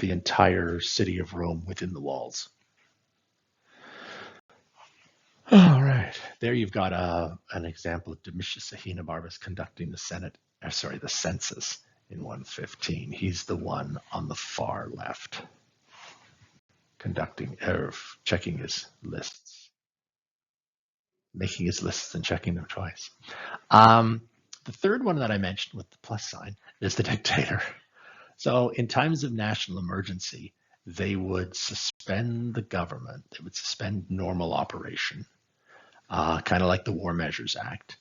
[SPEAKER 1] entire city of Rome within the walls. All right, there you've got an example of Domitius Ahenobarbus conducting the census in 115. He's the one on the far left, checking his lists, making his lists and checking them twice. The third one that I mentioned with the plus sign is the dictator. So in times of national emergency, they would suspend the government. They would suspend normal operation, kind of like the War Measures Act,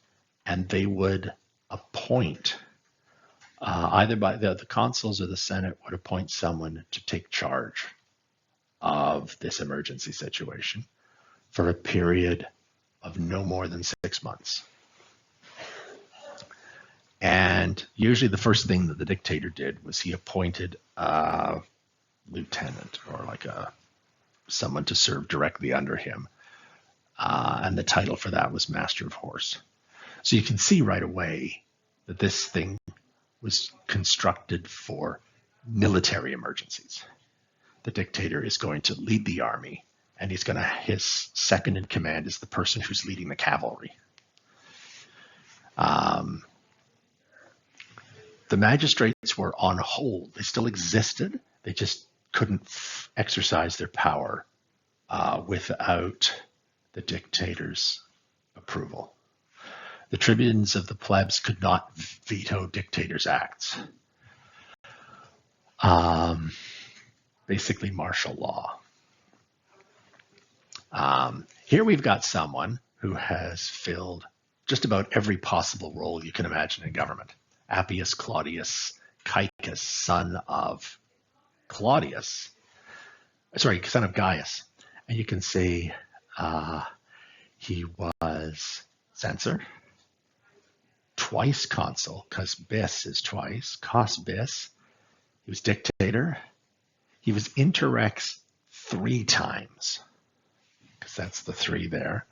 [SPEAKER 1] and they would appoint, either by the consuls or the Senate would appoint someone to take charge of this emergency situation for a period of no more than 6 months. And usually the first thing that the dictator did was he appointed a lieutenant or like someone to serve directly under him. And the title for that was Master of Horse. So you can see right away that this thing was constructed for military emergencies. The dictator is going to lead the army, and his second in command is the person who's leading the cavalry. The magistrates were on hold. They still existed. They just couldn't exercise their power without the dictator's approval. The tribunes of the plebs could not veto dictators' acts. Basically martial law. Here we've got someone who has filled just about every possible role you can imagine in government. Appius Claudius Caecus, son of Gaius. And you can see he was censor, twice consul, because bis is twice, cos bis. He was dictator. He was interrex 3 times, because that's the 3 there.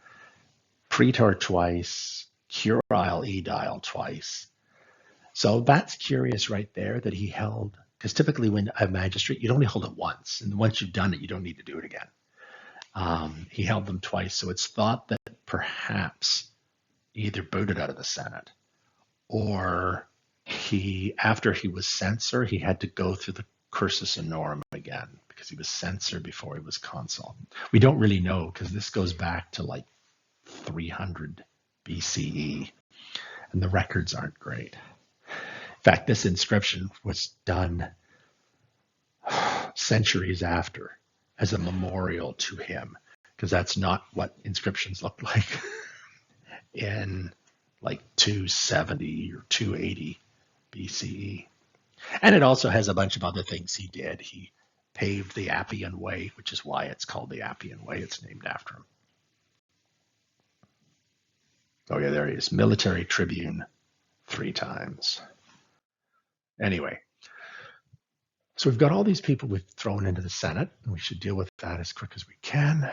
[SPEAKER 1] Praetor twice, curule aedile twice. So that's curious right there that he held, because typically when a magistrate, you'd only hold it once, and once you've done it, you don't need to do it again. He held them twice, so it's thought that perhaps he either booted out of the Senate, or after he was censor, he had to go through the cursus honorum again, because he was censor before he was consul. We don't really know, because this goes back to like 300 BCE. and the records aren't great. In fact, this inscription was done centuries after as a memorial to him, because that's not what inscriptions look like in like 270 or 280 BCE. And it also has a bunch of other things he did. He paved the Appian Way, which is why it's called the Appian Way. It's named after him. Oh yeah, there he is. Military tribune 3 times. Anyway, so we've got all these people we've thrown into the Senate, and we should deal with that as quick as we can.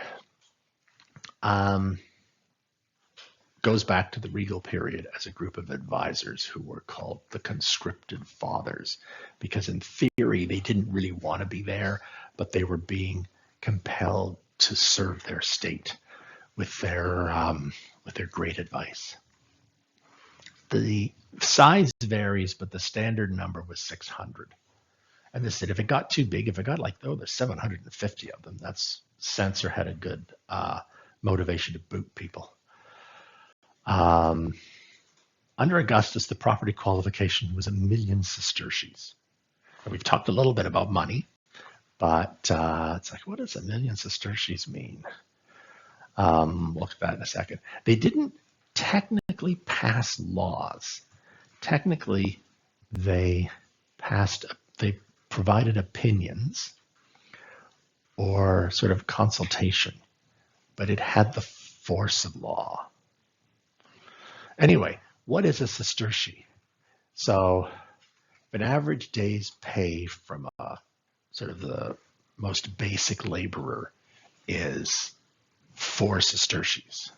[SPEAKER 1] Goes back to the regal period as a group of advisors who were called the conscripted fathers, because in theory they didn't really want to be there, but they were being compelled to serve their state with their great advice. The size varies, but the standard number was 600. And they said if it got too big, if it got like, oh, there's 750 of them, that's censor had a good motivation to boot people. Under Augustus, the property qualification was 1 million sesterces. And we've talked a little bit about money, but it's like, what does 1 million sesterces mean? We'll look at that in a second. They didn't technically pass laws. Technically, they provided opinions or sort of consultation, but it had the force of law. Anyway, what is a sesterce? So an average day's pay from a sort of the most basic laborer is 4 sesterces.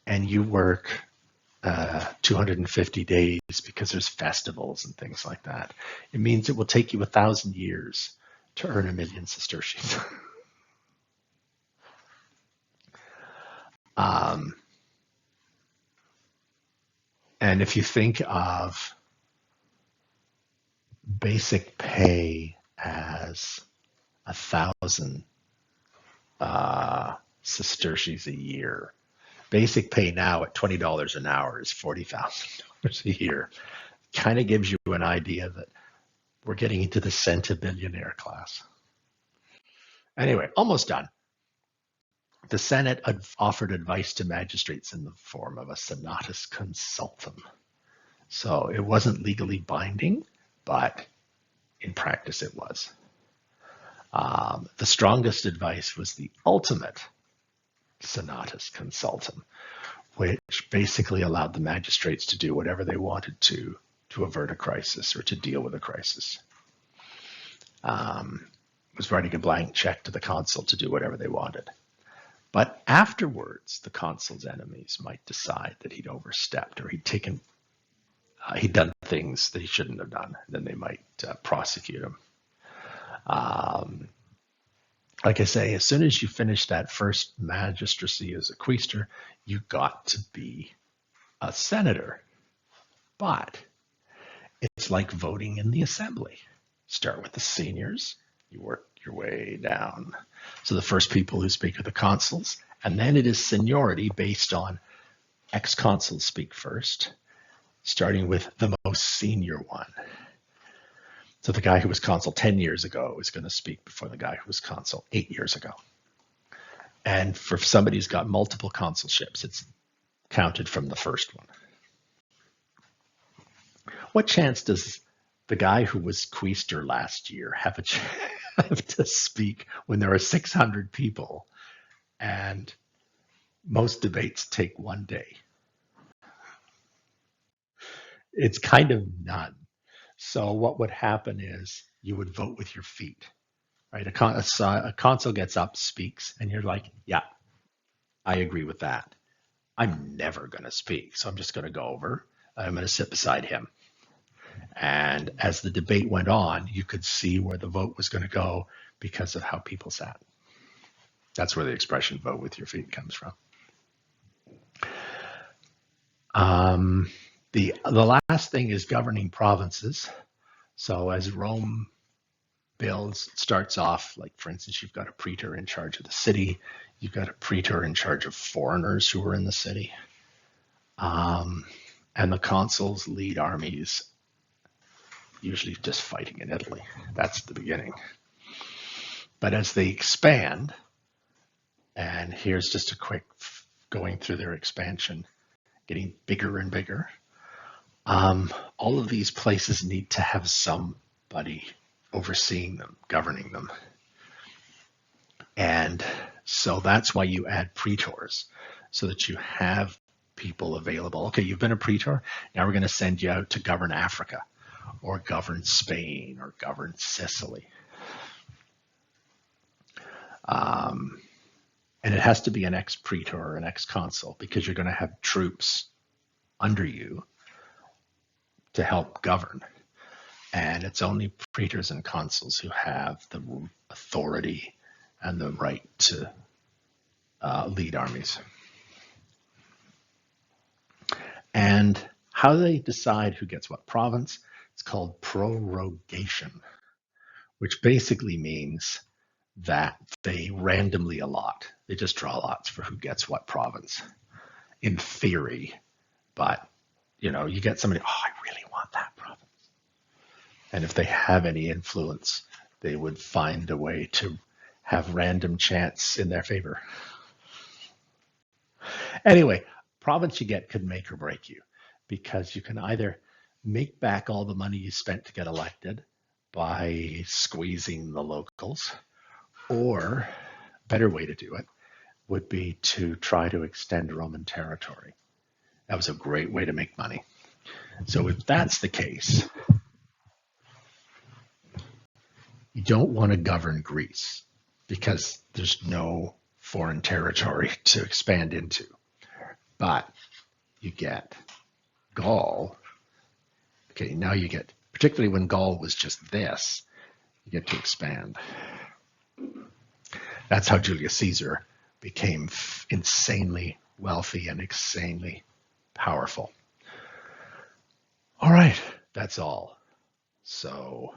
[SPEAKER 1] And you work 250 days because there's festivals and things like that. It means it will take you 1,000 years to earn 1 million sesterces. And if you think of basic pay as 1,000 sesterces a year, basic pay now at $20 an hour is $40,000 a year. Kind of gives you an idea that we're getting into the centibillionaire class. Anyway, almost done. The Senate offered advice to magistrates in the form of a senatus consultum. So it wasn't legally binding, but in practice it was. The strongest advice was the ultimate senatus consultum, which basically allowed the magistrates to do whatever they wanted to avert a crisis or to deal with a crisis. It was writing a blank check to the consul to do whatever they wanted. But afterwards, the consul's enemies might decide that he'd overstepped or he'd done things that he shouldn't have done. Then they might prosecute him. Like I say, as soon as you finish that first magistracy as a quaestor, you got to be a senator. But it's like voting in the assembly. Start with the seniors, you work your way down. So the first people who speak are the consuls, and then it is seniority based on ex-consuls speak first, starting with the most senior one. So the guy who was consul 10 years ago is going to speak before the guy who was consul 8 years ago. And for somebody who's got multiple consulships, it's counted from the first one. What chance does the guy who was quaestor last year have to speak when there are 600 people and most debates take 1 day? It's kind of none. So what would happen is you would vote with your feet, right? A consul gets up, speaks, and you're like, yeah, I agree with that. I'm never going to speak, so I'm just going to go over. I'm going to sit beside him. And as the debate went on, you could see where the vote was going to go because of how people sat. That's where the expression vote with your feet comes from. The last thing is governing provinces. So as Rome builds, it starts off, like for instance, you've got a praetor in charge of the city. You've got a praetor in charge of foreigners who are in the city. And the consuls lead armies, usually just fighting in Italy. That's the beginning. But as they expand, and here's just a quick going through their expansion, getting bigger and bigger, all of these places need to have somebody overseeing them, governing them. And so that's why you add praetors, so that you have people available. Okay, you've been a praetor, now we're going to send you out to govern Africa, or govern Spain, or govern Sicily. And it has to be an ex-praetor or an ex-consul, because you're going to have troops under you to help govern. And it's only praetors and consuls who have the authority and the right to lead armies. And how they decide who gets what province, it's called prorogation, which basically means that they randomly allot. They just draw lots for who gets what province, in theory. But, you know, you get somebody, oh, I really want that province. And if they have any influence, they would find a way to have random chance in their favor. Anyway, province you get could make or break you, because you can either make back all the money you spent to get elected by squeezing the locals, or a better way to do it would be to try to extend Roman territory. That was a great way to make money. So if that's the case, you don't want to govern Greece, because there's no foreign territory to expand into. But you get Gaul. Okay, now you get, particularly when Gaul was just this, you get to expand. That's how Julius Caesar became insanely wealthy and insanely powerful. All right, that's all. So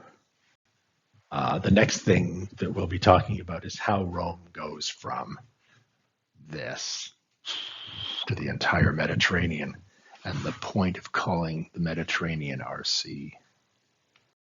[SPEAKER 1] the next thing that we'll be talking about is how Rome goes from this to the entire Mediterranean, and the point of calling the Mediterranean RC.